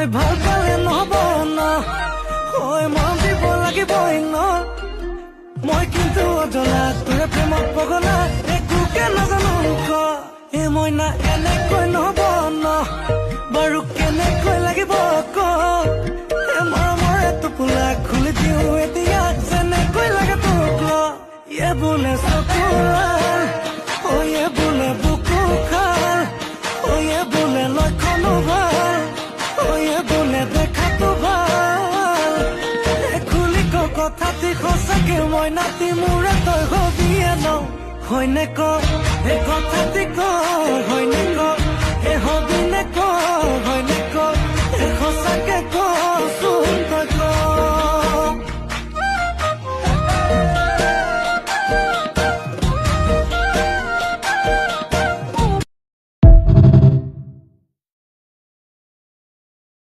মই ভাল পালে নহব ন হয় মৰম দিব লাগিবই ন মই কিন্তু অজলা তোৰে প্ৰেমত পগলা একোকে নাজানো ক এ মইনা এনেকৈ নহব ন বাৰু কেনেকৈ লাগিব ক এ মৰমৰে টোপোলা খুলি দিওঁ এতিয়া যেনেকৈ লাগে তোক এ বোলে চকুলাল এ বোলে বুকু খাল এ বোলে লক্ষণো ভাল এ বোলে দেখাতো ভাল এ খুলি ক কথাটি সঁচাকে মই নাতি মোৰে তই হবিয়ে ন হয়নে ক এই কথাটি ক হয়